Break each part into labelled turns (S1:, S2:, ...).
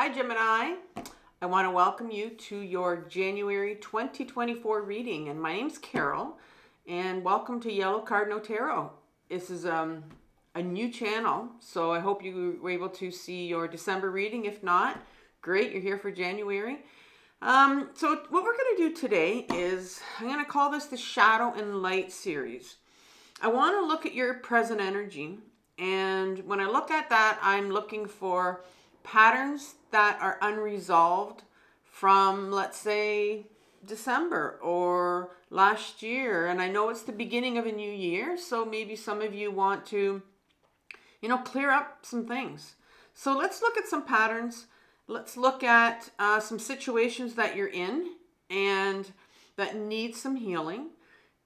S1: Hi Gemini, I want to welcome you to your January 2024 reading, and my name's Carol, and welcome to Yellow Cardinal Tarot. This is a new channel, so I hope you were able to see your December reading. If not, great, you're here for January. So what we're going to do today is, I'm going to call this the Shadow and Light series. I want to look at your present energy, and when I look at that, I'm looking for patterns that are unresolved from, let's say, December or last year. And I know it's the beginning of a new year, so maybe some of you want to, clear up some things. So let's look at some patterns. Let's look at some situations that you're in and that need some healing.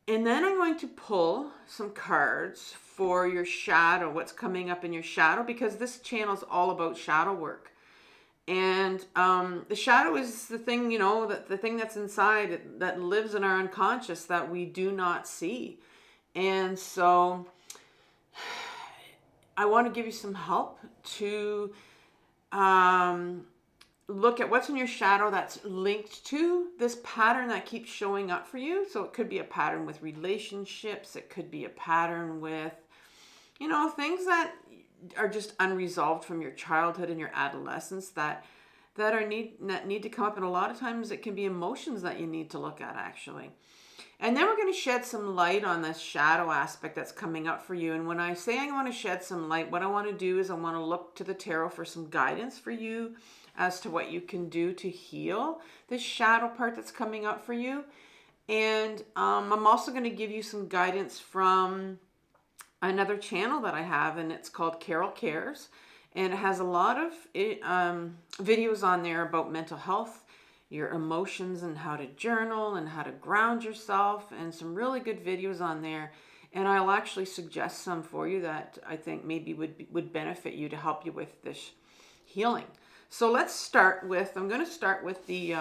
S1: And then I'm going to pull some cards for your shadow, what's coming up in your shadow, because this channel is all about shadow work. And the shadow is the thing, the thing that's inside, that lives in our unconscious that we do not see. And so I want to give you some help to look at what's in your shadow that's linked to this pattern that keeps showing up for you. So it could be a pattern with relationships. It could be a pattern with, things that are just unresolved from your childhood and your adolescence that need to come up. And a lot of times it can be emotions that you need to look at, actually. And then we're going to shed some light on this shadow aspect that's coming up for you. And when I say I want to shed some light, what I want to do is I want to look to the tarot for some guidance for you as to what you can do to heal this shadow part that's coming up for you. And I'm also going to give you some guidance from another channel that I have, and it's called Carol Cares. And it has a lot of videos on there about mental health, your emotions, and how to journal and how to ground yourself, and some really good videos on there. And I'll actually suggest some for you that I think maybe would benefit you to help you with this healing. So let's start with, I'm going to start with the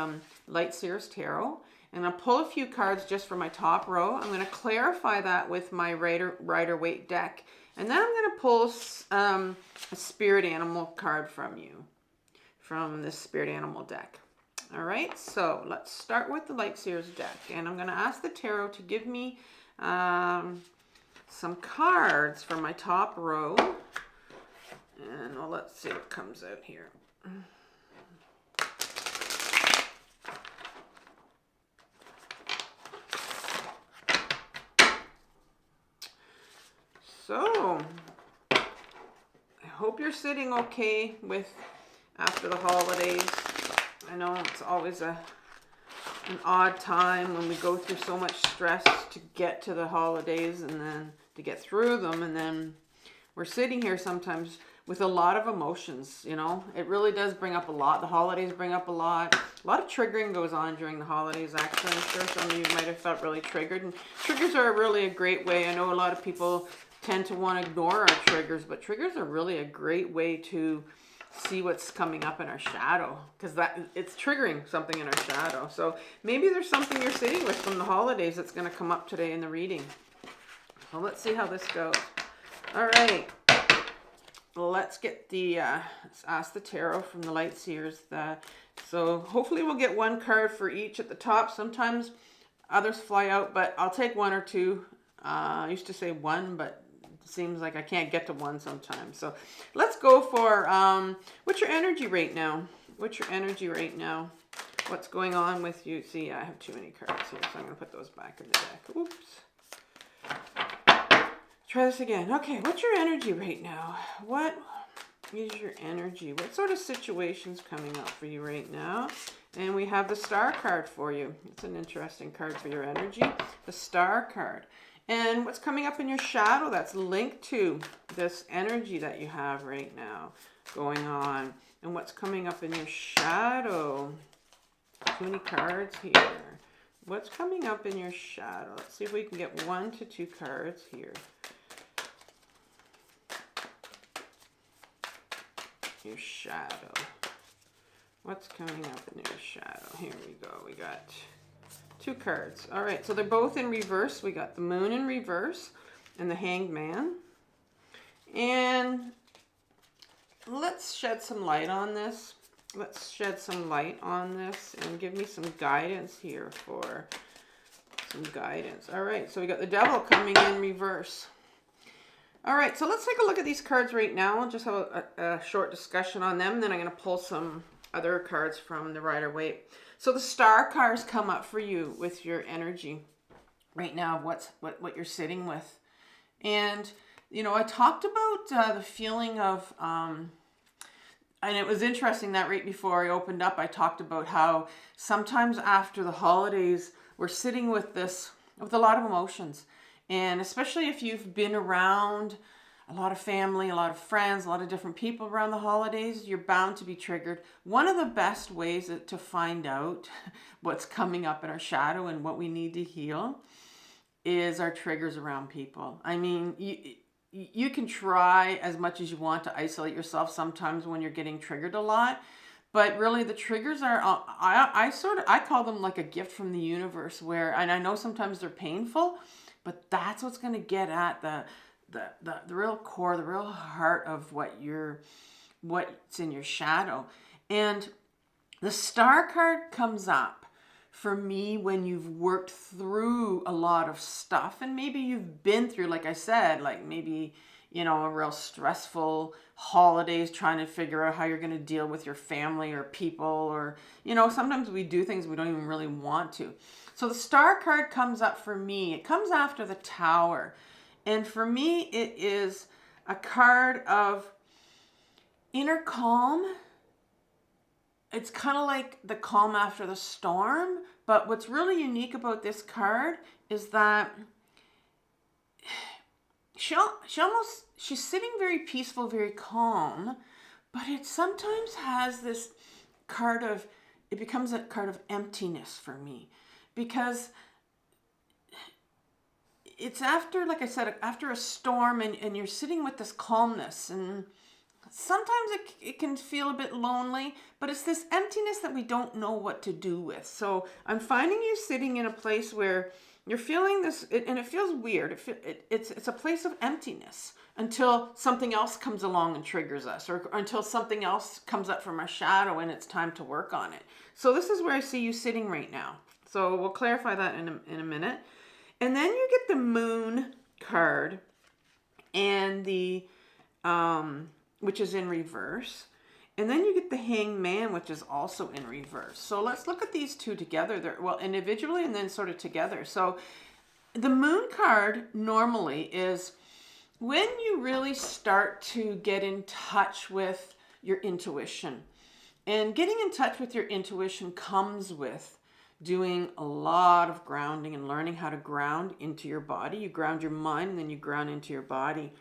S1: Light Seers Tarot. And I'll pull a few cards just for my top row. I'm going to clarify that with my Rider-Waite deck. And then I'm going to pull a spirit animal card from you, from this spirit animal deck. All right, so let's start with the Light Seers deck. And I'm going to ask the tarot to give me some cards for my top row. And well, let's see what comes out here. So, I hope you're sitting okay with after the holidays. I know it's always an odd time when we go through so much stress to get to the holidays and then to get through them. And then we're sitting here sometimes with a lot of emotions, It really does bring up a lot. The holidays bring up a lot. A lot of triggering goes on during the holidays, actually. I'm sure some of you might have felt really triggered. And triggers are really a great way. I know a lot of people tend to want to ignore our triggers, but triggers are really a great way to see what's coming up in our shadow, because it's triggering something in our shadow. So maybe there's something you're sitting with from the holidays that's going to come up today in the reading. So let's see how this goes. All right, let's get let's ask the tarot from the Light Seers. So hopefully we'll get one card for each at the top. Sometimes others fly out, but I'll take one or two. I used to say one, but seems like I can't get to one sometimes. So let's go for what's your energy right now? What's your energy right now? What's going on with you? See, I have too many cards here, so I'm going to put those back in the deck. Oops. Try this again. Okay, what's your energy right now? What is your energy? What sort of situation's coming up for you right now? And we have the Star card for you. It's an interesting card for your energy. The Star card. And what's coming up in your shadow that's linked to this energy that you have right now going on. And what's coming up in your shadow. Too many cards here. What's coming up in your shadow? Let's see if we can get 1 to 2 cards here. Your shadow. What's coming up in your shadow? Here we go. We got 2 cards. All right, so they're both in reverse. We got the Moon in reverse and the Hanged Man. And let's shed some light on this. let's shed some light on this and give me some guidance here for some guidance. All right, so we got the Devil coming in reverse. All right, so let's take a look at these cards right now. I'll just have a short discussion on them. Then I'm going to pull some other cards from the Rider-Waite. So the Star cards come up for you with your energy right now, what you're sitting with. And, you know, I talked about the feeling of, and it was interesting that right before I opened up, I talked about how sometimes after the holidays, we're sitting with this, with a lot of emotions. And especially if you've been around a lot of family, a lot of friends, a lot of different people around the holidays, you're bound to be triggered. One of the best ways to find out what's coming up in our shadow and what we need to heal is our triggers around people. I mean, you can try as much as you want to isolate yourself sometimes when you're getting triggered a lot. But really, the triggers are, I call them like a gift from the universe, where, and I know sometimes they're painful, but that's what's going to get at the real core, the real heart of what's in your shadow. And the Star card comes up for me when you've worked through a lot of stuff, and maybe you've been through, like I said, like maybe, you know, a real stressful holidays, trying to figure out how you're going to deal with your family or people, or, you know, sometimes we do things we don't even really want to. So the Star card comes up for me. It comes after the Tower. And for me, it is a card of inner calm. It's kind of like the calm after the storm. But what's really unique about this card is that she's sitting very peaceful, very calm, but it sometimes has this card of, it becomes a card of emptiness for me, because it's after, like I said, after a storm, and you're sitting with this calmness, and sometimes it can feel a bit lonely, but it's this emptiness that we don't know what to do with. So I'm finding you sitting in a place where you're feeling this, and it feels weird. It's a place of emptiness until something else comes along and triggers us, or until something else comes up from our shadow and it's time to work on it. So this is where I see you sitting right now. So we'll clarify that in a minute. And then you get the Moon card, and the which is in reverse. And then you get the Hangman, which is also in reverse. So let's look at these two together. They're, well, individually and then sort of together. So the Moon card normally is when you really start to get in touch with your intuition. And getting in touch with your intuition comes with doing a lot of grounding and learning how to ground into your body. You ground your mind, and then you ground into your body.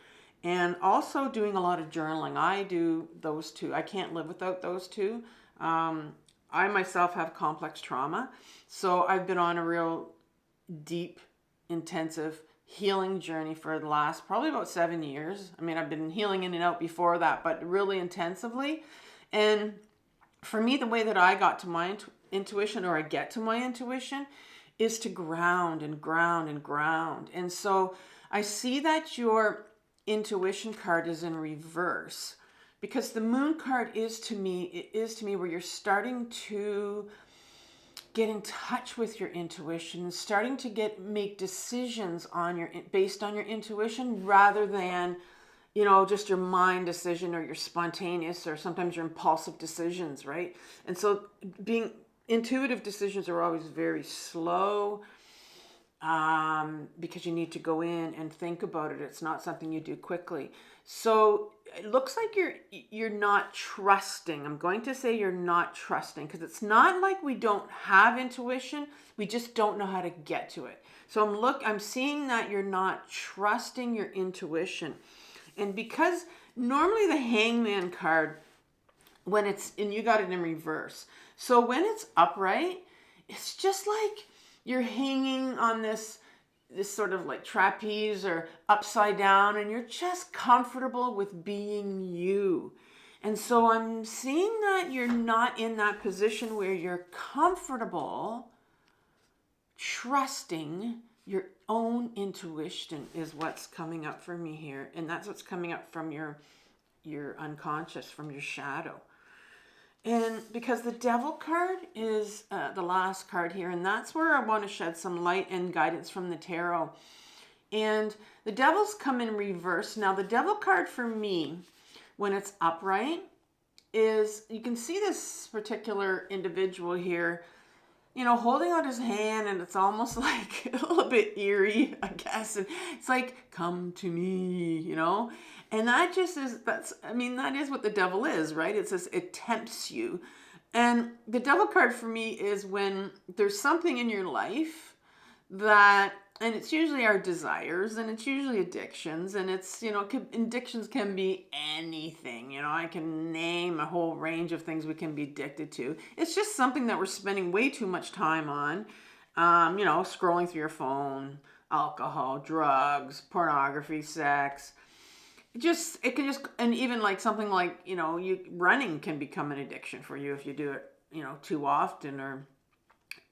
S1: And also doing a lot of journaling. I do those two. I can't live without those two. I myself have complex trauma. So I've been on a real deep, intensive healing journey for the last probably about 7 years. I mean, I've been healing in and out before that, but really intensively. And for me, the way that I got to my intuition, or I get to my intuition, is to ground and ground and ground. And so I see that your intuition card is in reverse, because the Moon card is to me where you're starting to get in touch with your intuition, starting to make decisions based on your intuition, rather than, you know, just your mind decision, or your spontaneous, or sometimes your impulsive decisions, right? And so being intuitive decisions are always very slow, because you need to go in and think about it. It's not something you do quickly. So it looks like you're not trusting. I'm going to say you're not trusting, because it's not like we don't have intuition. We just don't know how to get to it. So I'm seeing that you're not trusting your intuition. And because normally the Hangman card, and you got it in reverse. So when it's upright, it's just like you're hanging on this sort of like trapeze or upside down, and you're just comfortable with being you. And so I'm seeing that you're not in that position where you're comfortable trusting your own intuition, is what's coming up for me here. And that's what's coming up from your unconscious, from your shadow. And because the Devil card is the last card here, and that's where I want to shed some light and guidance from the tarot. And the Devils come in reverse. Now, the Devil card for me, when it's upright, is, you can see this particular individual here, you know, holding out his hand, and it's almost like a little bit eerie, I guess. And it's like, come to me, you know? And that just is, that is what the Devil is, right? It says it tempts you. And the Devil card for me is when there's something in your life that, and it's usually our desires, and it's usually addictions, and it's, you know, addictions can be anything. You know, I can name a whole range of things we can be addicted to. It's just something that we're spending way too much time on, you know, scrolling through your phone, alcohol, drugs, pornography, sex. It can just, and even like something like, you know, running can become an addiction for you if you do it, you know, too often,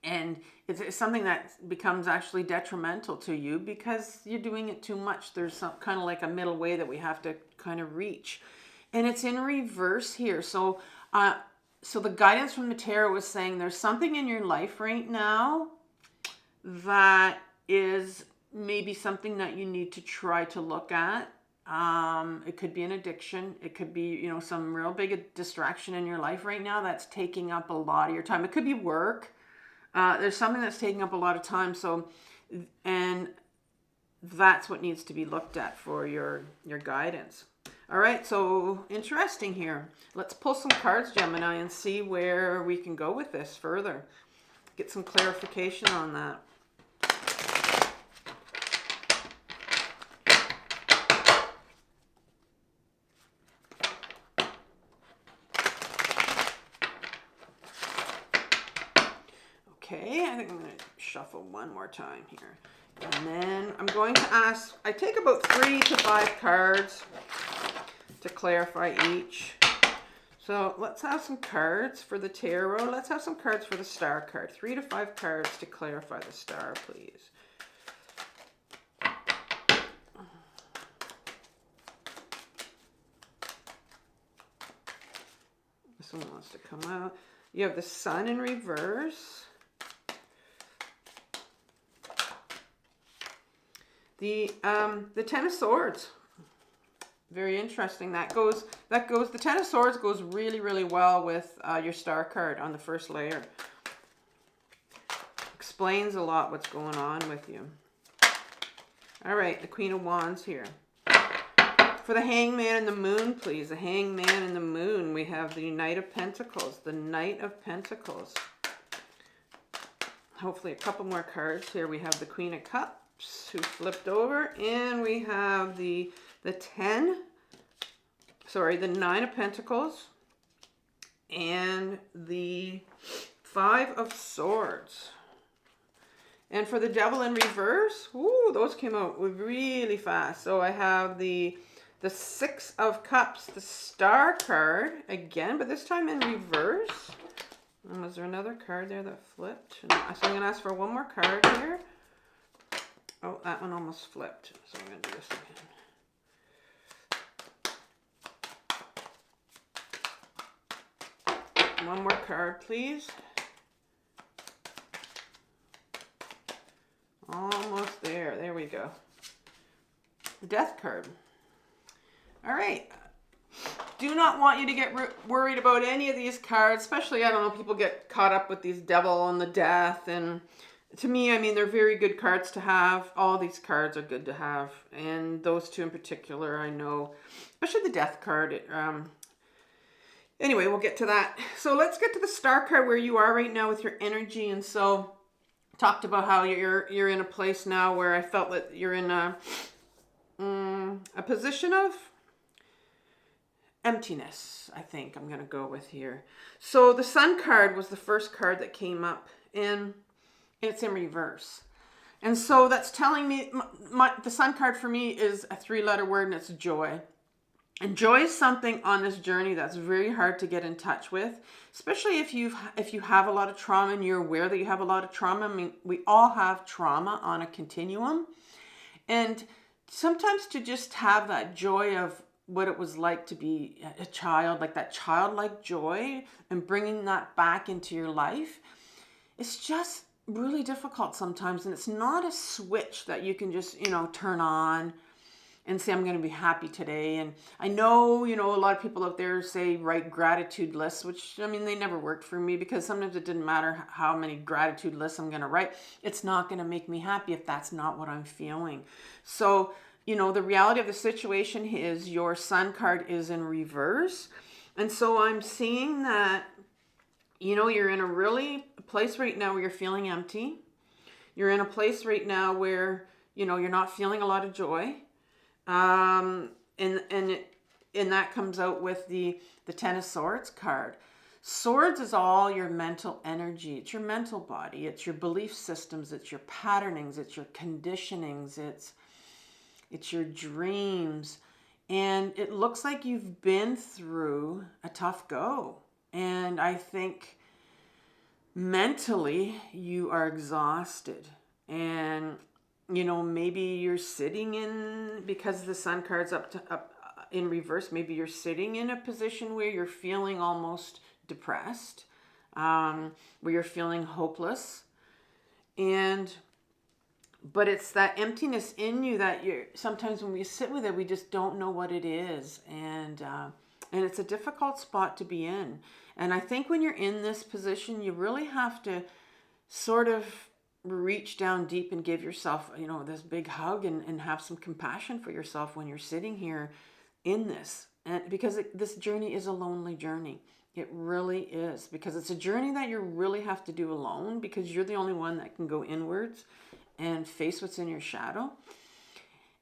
S1: and it's something that becomes actually detrimental to you because you're doing it too much. There's some kind of like a middle way that we have to kind of reach. And it's in reverse here. So the guidance from the tarot was saying there's something in your life right now that is maybe something that you need to try to look at. It could be an addiction. It could be, you know, some real big distraction in your life right now that's taking up a lot of your time. It could be work. There's something that's taking up a lot of time. So, and that's what needs to be looked at for your guidance. All right. So interesting here. Let's pull some cards, Gemini, and see where we can go with this further. Get some clarification on that. Okay, I think I'm going to shuffle one more time here. And then I'm going to ask, I take about 3 to 5 cards to clarify each. So let's have some cards for the tarot. Let's have some cards for the star card. 3 to 5 cards to clarify the star, please. This one wants to come out. You have the Sun in reverse. The Ten of Swords, very interesting. The Ten of Swords goes really, really well with your star card on the first layer. Explains a lot what's going on with you. All right, the Queen of Wands here. For the Hangman and the Moon, please. The Hangman and the Moon, we have the Knight of Pentacles. The Knight of Pentacles. Hopefully a couple more cards here. We have the Queen of Cups, who flipped over, and we have the Nine of Pentacles, and the Five of Swords. And for the Devil in reverse, ooh, those came out really fast. So I have the Six of Cups, the Star card again, but this time in reverse. And was there another card there that flipped? So I'm going to ask for one more card here. Oh, that one almost flipped. So I'm going to do this again. One more card, please. Almost there. There we go. The Death card. All right. Do not want you to get worried about any of these cards, especially, I don't know, people get caught up with these Devil and the Death, and to me, I mean, they're very good cards to have. All these cards are good to have. And those two in particular, I know, especially the Death card. Anyway, we'll get to that. So let's get to the Star card, where you are right now with your energy. And so talked about how you're in a place now where I felt that you're in a position of emptiness, I think I'm going to go with here. So the Sun card was the first card that came up, and it's in reverse. And so that's telling me, the Sun card for me is a 3-letter word, and it's joy. And joy is something on this journey that's very hard to get in touch with, especially if you have a lot of trauma and you're aware that you have a lot of trauma. I mean, we all have trauma on a continuum. And sometimes to just have that joy of what it was like to be a child, like that childlike joy, and bringing that back into your life. It's just really difficult sometimes, and it's not a switch that you can just, turn on and say, I'm going to be happy today. And I know, a lot of people out there say write gratitude lists, which, they never worked for me, because sometimes it didn't matter how many gratitude lists I'm going to write. It's not going to make me happy if that's not what I'm feeling. So, the reality of the situation is your Sun card is in reverse. And so I'm seeing that, you're in a place right now where you're feeling empty. You're in a place right now where, you're not feeling a lot of joy. And that comes out with the Ten of Swords card. Swords is all your mental energy. It's your mental body. It's your belief systems. It's your patternings. It's your conditionings. It's your dreams. And it looks like you've been through a tough go. And I think mentally you are exhausted. And maybe you're sitting in, because the Sun card's up in reverse, maybe you're sitting in a position where you're feeling almost depressed, where you're feeling hopeless. But it's that emptiness in you that sometimes when we sit with it, we just don't know what it is. And it's a difficult spot to be in. And I think when you're in this position, you really have to sort of reach down deep and give yourself, this big hug and have some compassion for yourself when you're sitting here in this. And because this journey is a lonely journey. It really is, because it's a journey that you really have to do alone, because you're the only one that can go inwards and face what's in your shadow.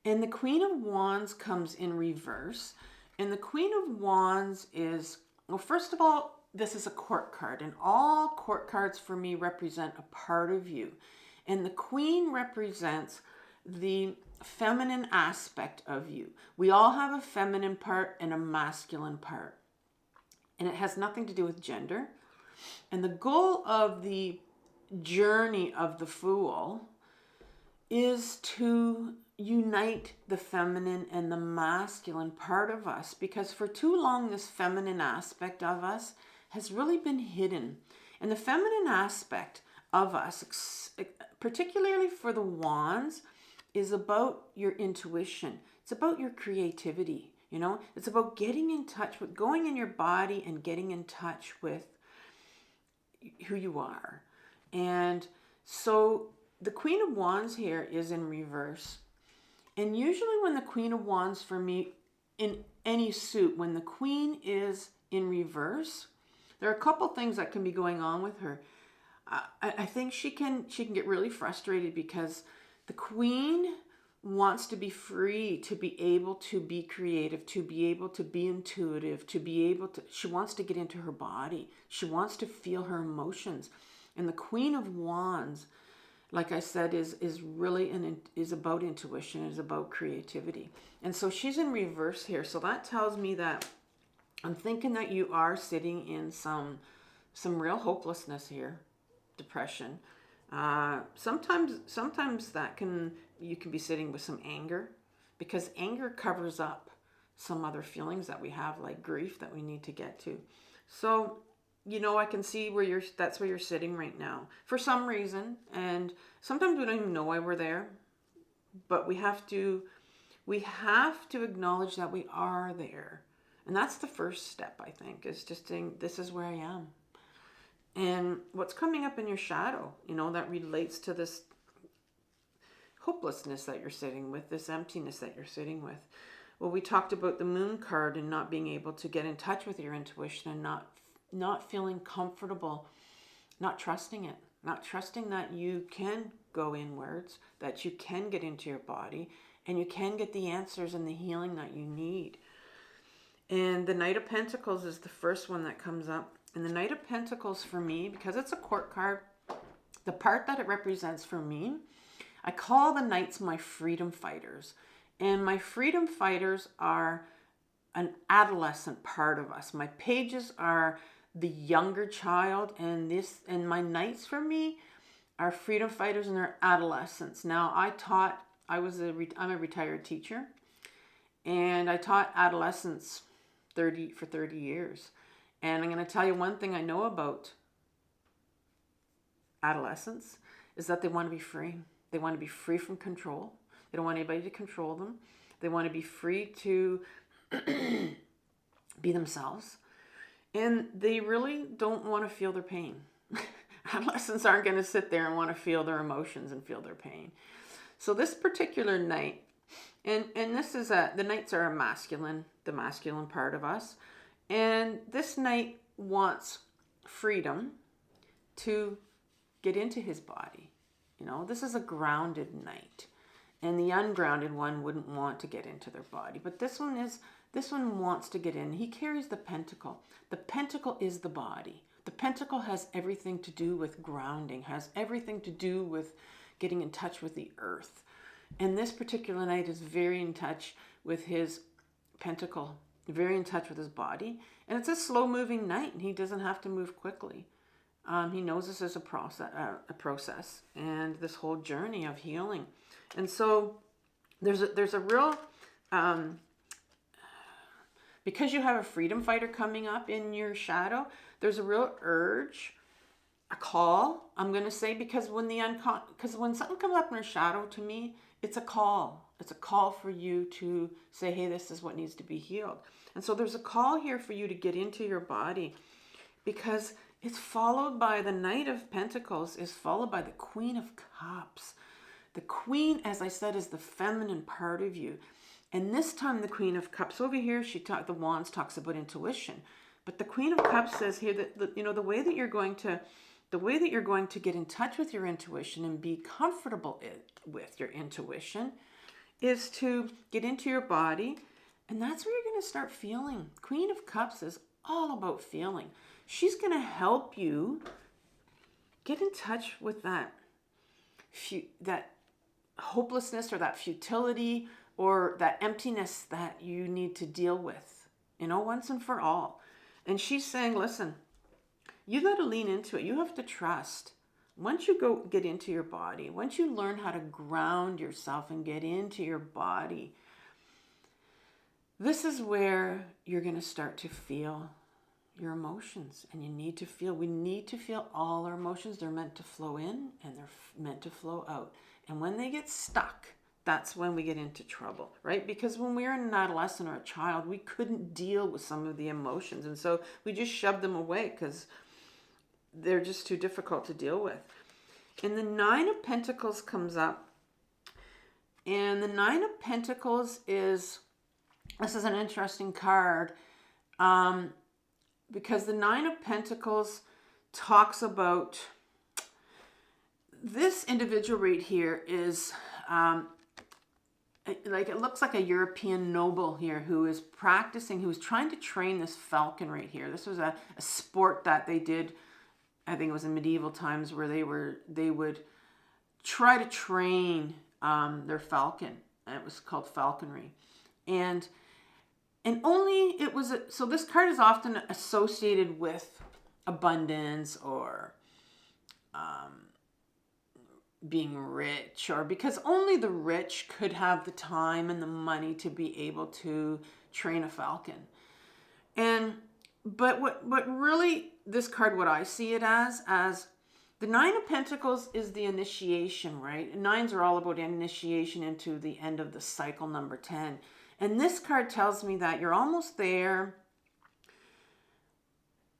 S1: And the Queen of Wands comes in reverse. And the Queen of Wands is, well, first of all, this is a court card, and all court cards for me represent a part of you. And the Queen represents the feminine aspect of you. We all have a feminine part and a masculine part. And it has nothing to do with gender. And the goal of the journey of the Fool is to unite the feminine and the masculine part of us, because for too long this feminine aspect of us has really been hidden. And the feminine aspect of us, particularly for the Wands, is about your intuition. It's about your creativity. It's about getting in touch with, going in your body and getting in touch with who you are. And so the Queen of Wands here is in reverse. And usually when the Queen of Wands, for me, in any suit, when the Queen is in reverse, there are a couple things that can be going on with her. I think she can get really frustrated, because the Queen wants to be free, to be able to be creative, to be able to be intuitive, she wants to get into her body. She wants to feel her emotions. And the Queen of Wands, like I said, is really is about intuition, is about creativity. And so she's in reverse here. So that tells me that I'm thinking that you are sitting in some real hopelessness here, depression. Sometimes you can be sitting with some anger, because anger covers up some other feelings that we have, like grief, that we need to get to. So, I can see that's where you're sitting right now for some reason. And sometimes we don't even know why we're there, but we have to acknowledge that we are there. And that's the first step, I think, is just saying, this is where I am. And what's coming up in your shadow, that relates to this hopelessness that you're sitting with, this emptiness that you're sitting with. Well, we talked about the Moon card and not being able to get in touch with your intuition, and not feeling comfortable, not trusting it, not trusting that you can go inwards, that you can get into your body, and you can get the answers and the healing that you need. And the Knight of Pentacles is the first one that comes up. And the Knight of Pentacles, for me, because it's a court card, the part that it represents for me, I call the Knights my freedom fighters. And my freedom fighters are an adolescent part of us. My pages are the younger child, and my Knights, for me, are freedom fighters, and they're adolescents. Now, I'm a retired teacher. And I taught adolescents for 30 years. And I'm going to tell you one thing I know about adolescents is that they want to be free. They want to be free from control. They don't want anybody to control them. They want to be free to be themselves. And they really don't want to feel their pain. Adolescents aren't going to sit there and want to feel their emotions and feel their pain. So this particular night, and this is the nights are the masculine part of us. And this night wants freedom to get into his body. You know, this is a grounded night. And the ungrounded one wouldn't want to get into their body. But this one wants to get in. He carries the pentacle. The pentacle is the body. The pentacle has everything to do with grounding, has everything to do with getting in touch with the earth. And this particular night is very in touch with his pentacle, very in touch with his body. And it's a slow-moving night, and he doesn't have to move quickly. He knows this is a process, and this whole journey of healing. And so there's a real, because you have a freedom fighter coming up in your shadow, there's a real urge, a call, I'm going to say, because when something comes up in your shadow, to me, it's a call. It's a call for you to say, hey, this is what needs to be healed. And so there's a call here for you to get into your body, because it's followed by the Knight of Pentacles, is followed by the Queen of Cups. The Queen, as I said, is the feminine part of you. And this time the Queen of Cups over here, the Wands talks about intuition. But the Queen of Cups says here that the way that you're going to get in touch with your intuition and be comfortable with your intuition is to get into your body. And that's where you're going to start feeling. Queen of Cups is all about feeling. She's going to help you get in touch with that hopelessness or that futility or that emptiness that you need to deal with, once and for all. And she's saying, listen, you got to lean into it. You have to trust. Once you get into your body, once you learn how to ground yourself and get into your body, this is where you're going to start to feel your emotions. And we need to feel all our emotions. They're meant to flow in and they're meant to flow out. And when they get stuck, that's when we get into trouble, right? Because when we were an adolescent or a child, we couldn't deal with some of the emotions. And so we just shoved them away because they're just too difficult to deal with. And the Nine of Pentacles comes up. And the Nine of Pentacles this is an interesting card, because the Nine of Pentacles talks about this individual right here is it looks like a European noble here who's trying to train this falcon right here. This was a sport that they did, I think it was in medieval times, where they would try to train their falcon. And it was called falconry. And only it was, so this card is often associated with abundance or being rich, or because only the rich could have the time and the money to be able to train a falcon. But what really, this card, what I see it as the Nine of Pentacles is the initiation, right? And nines are all about initiation into the end of the cycle, number 10. And this card tells me that you're almost there,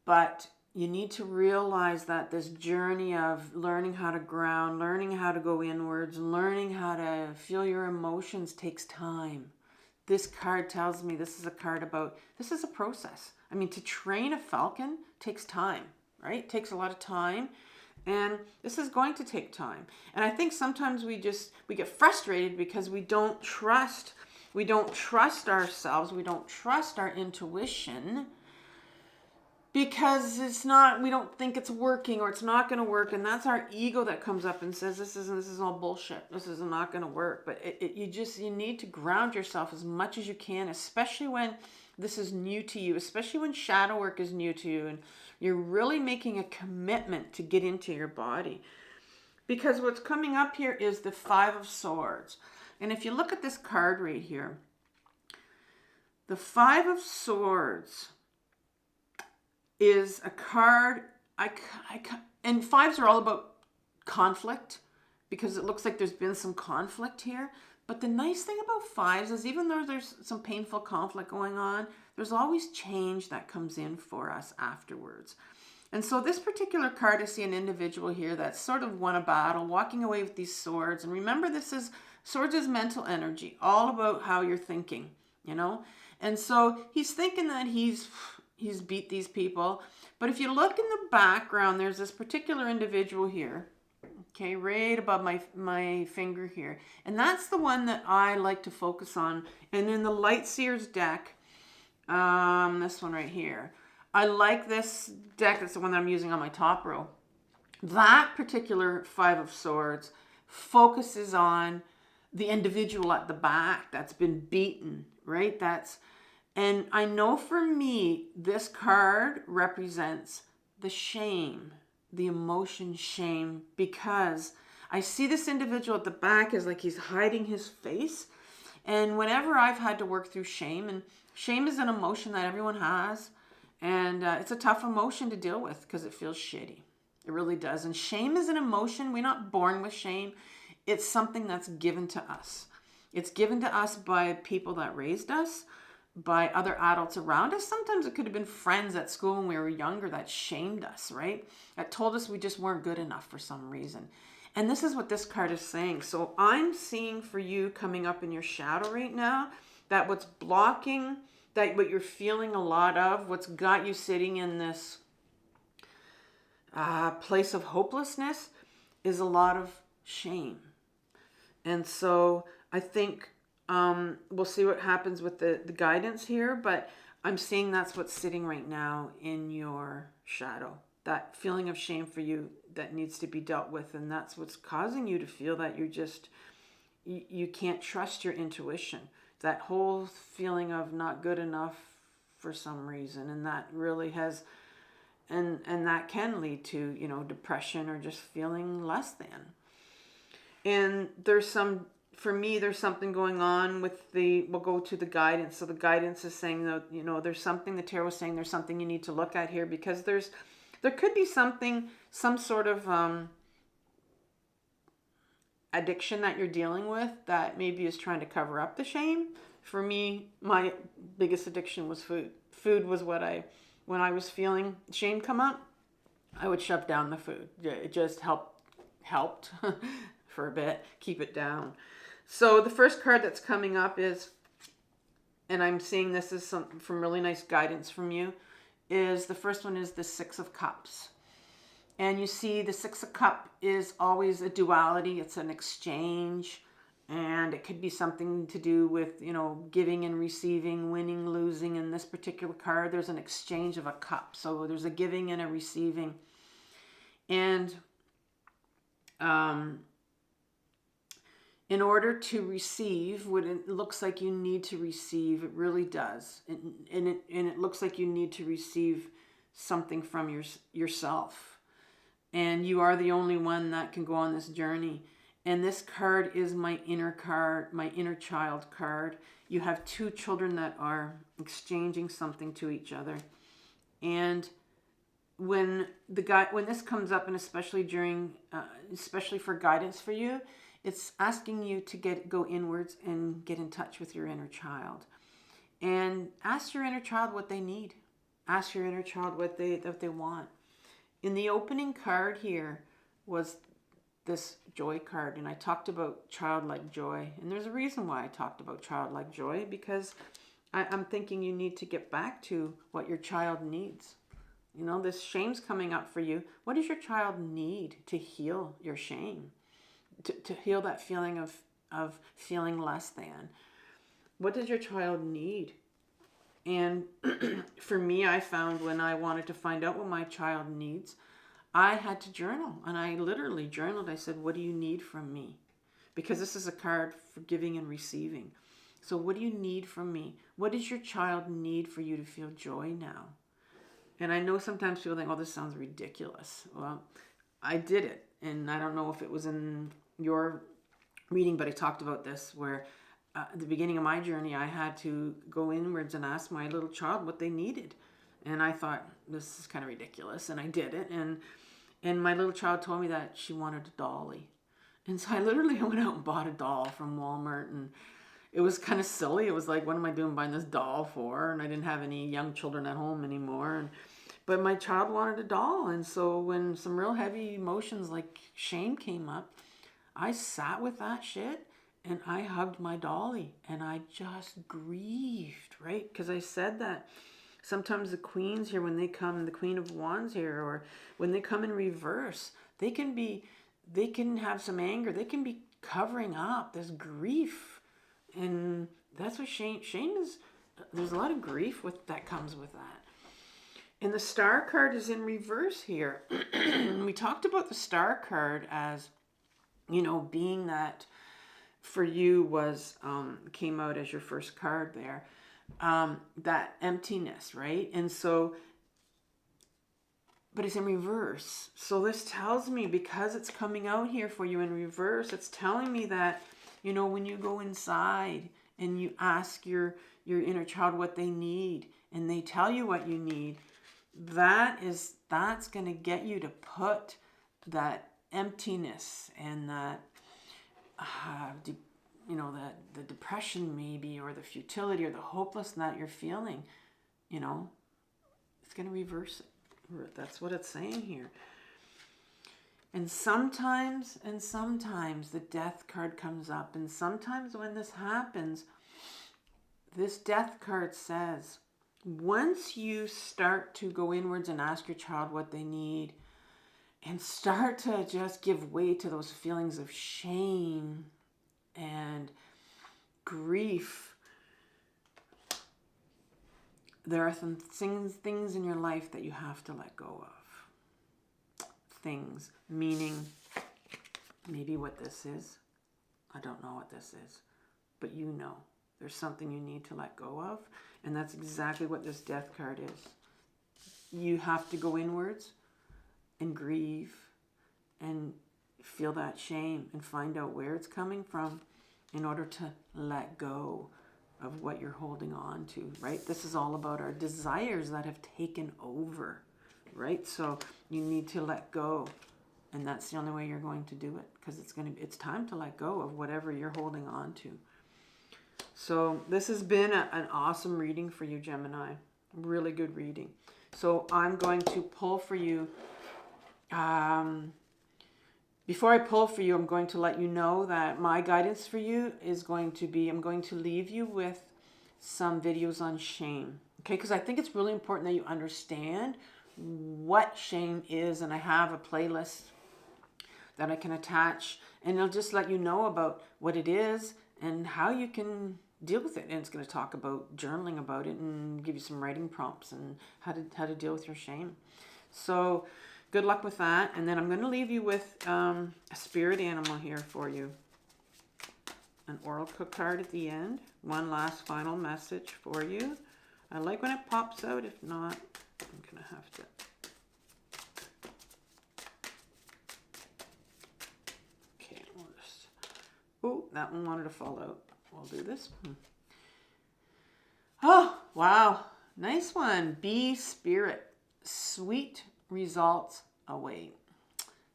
S1: but you need to realize that this journey of learning how to ground, learning how to go inwards, learning how to feel your emotions takes time. This card tells me this is a process. I mean, to train a falcon takes time, right? It takes a lot of time. And this is going to take time. And I think sometimes we get frustrated because we don't trust ourselves. We don't trust our intuition because we don't think it's working, or it's not going to work. And that's our ego that comes up and says, this is all bullshit. This is not going to work. But you need to ground yourself as much as you can, especially when this is new to you, especially when shadow work is new to you and you're really making a commitment to get into your body. Because what's coming up here is the Five of Swords. And if you look at this card right here, The Five of Swords is a card, and fives are all about conflict, because it looks like there's been some conflict here. But the nice thing about fives is even though there's some painful conflict going on, there's always change that comes in for us afterwards. And so this particular card, I see an individual here that's sort of won a battle, walking away with these swords. And remember, swords is mental energy, all about how you're thinking, you know? And so he's thinking that he's beat these people. But if you look in the background, there's this particular individual here, okay, right above my finger here. And that's the one that I like to focus on. And in the Light Seers deck, this one right here, I like this deck. That's the one that I'm using on my top row. That particular Five of Swords focuses on the individual at the back that's been beaten, right? And I know for me, this card represents the shame, the emotion shame, because I see this individual at the back is like he's hiding his face. And whenever I've had to work through shame, and shame is an emotion that everyone has, and it's a tough emotion to deal with because it feels shitty. It really does. And shame is an emotion. We're not born with shame. It's something that's given to us. It's given to us by people that raised us, by other adults around us. Sometimes it could have been friends at school when we were younger that shamed us, right? That told us we just weren't good enough for some reason. And this is what this card is saying. So I'm seeing for you coming up in your shadow right now, that what's blocking, that what you're feeling a lot of, what's got you sitting in this place of hopelessness is a lot of shame. And so I think we'll see what happens with the guidance here, but I'm seeing that's what's sitting right now in your shadow. That feeling of shame for you that needs to be dealt with, and that's what's causing you to feel that you can't trust your intuition. That whole feeling of not good enough for some reason, and that really has, and that can lead to, you know, depression or just feeling less than. And there's something going on with we'll go to the guidance. So the guidance is saying that, you know, there's something, the tarot is saying there's something you need to look at here, because there could be some sort of addiction that you're dealing with that maybe is trying to cover up the shame. For me, my biggest addiction was food. Food was when I was feeling shame come up, I would shove down the food. It just helped for a bit, keep it down. So the first card that's coming up is, and I'm seeing this is some really nice guidance from you, is the first one is the Six of Cups. And you see the Six of Cups is always a duality. It's an exchange, and it could be something to do with, you know, giving and receiving, winning, losing. In this particular card, there's an exchange of a cup. So there's a giving and a receiving. And in order to receive what it looks like you need to receive, it really does. And it looks like you need to receive something from yourself. And you are the only one that can go on this journey. And this card is my inner card, my inner child card. You have two children that are exchanging something to each other. And when this comes up, and especially especially for guidance for you, it's asking you to go inwards and get in touch with your inner child. And ask your inner child what they need. Ask your inner child what they want. In the opening card here was this joy card, and I talked about childlike joy. And there's a reason why I talked about childlike joy, because I'm thinking you need to get back to what your child needs. You know, this shame's coming up for you. What does your child need to heal your shame? To heal that feeling of feeling less than? What does your child need? And for me, I found when I wanted to find out what my child needs, I had to journal. And I literally journaled. I said, what do you need from me? Because this is a card for giving and receiving. So what do you need from me? What does your child need for you to feel joy now? And I know sometimes people think, oh, this sounds ridiculous. Well, I did it. And I don't know if it was in your reading, but I talked about this, where at the beginning of my journey, I had to go inwards and ask my little child what they needed. And I thought, this is kind of ridiculous. And I did it. And my little child told me that she wanted a dolly. And so I literally went out and bought a doll from Walmart. And it was kind of silly. It was like, what am I doing buying this doll for? And I didn't have any young children at home anymore. But my child wanted a doll. And so when some real heavy emotions like shame came up, I sat with that shit and I hugged my dolly and I just grieved, right? Because I said that sometimes the queens here, when they come, the Queen of Wands here, or when they come in reverse, they can have some anger. They can be covering up this grief. And that's what shame is. There's a lot of grief that comes with that. And the Star card is in reverse here. We talked about the Star card as, being that for you was, came out as your first card there, that emptiness, right? And so, but it's in reverse. So this tells me, because it's coming out here for you in reverse, it's telling me that, when you go inside and you ask your inner child what they need and they tell you what you need, that's going to get you to put that emptiness and that, the depression maybe, or the futility or the hopelessness that you're feeling, it's going to reverse it. That's what it's saying here. And sometimes the Death card comes up. And sometimes when this happens, this Death card says, once you start to go inwards and ask your child what they need and start to just give way to those feelings of shame and grief, there are some things in your life that you have to let go of. Things, meaning maybe what this is. I don't know what this is, but there's something you need to let go of. And that's exactly what this Death card is. You have to go inwards and grieve and feel that shame and find out where it's coming from in order to let go of what you're holding on to, right? This is all about our desires that have taken over, right? So you need to let go. And that's the only way you're going to do it, because it's time to let go of whatever you're holding on to. So this has been an awesome reading for you, Gemini. Really good reading. So I'm going to pull for you. Before I pull for you, I'm going to let you know that my guidance for you is going to be, I'm going to leave you with some videos on shame. Okay, because I think it's really important that you understand what shame is. And I have a playlist that I can attach, and it'll just let you know about what it is and how you can deal with it. And it's going to talk about journaling about it and give you some writing prompts and how to deal with your shame. So good luck with that. And then I'm going to leave you with a spirit animal here for you. An oracle card at the end. One last final message for you. I like when it pops out. If not, I'm going to have to. Okay, we'll just. Oh, that one wanted to fall out. We'll do this one. Oh, wow. Nice one. Be spirit. Sweet results await.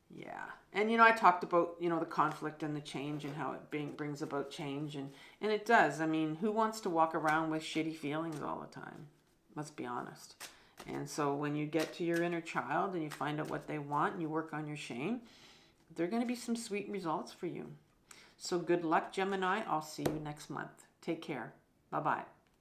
S1: Yeah. And, I talked about, the conflict and the change and how it brings about change. And it does. I mean, who wants to walk around with shitty feelings all the time? Let's be honest. And so when you get to your inner child and you find out what they want and you work on your shame, there are going to be some sweet results for you. So good luck, Gemini. I'll see you next month. Take care. Bye-bye.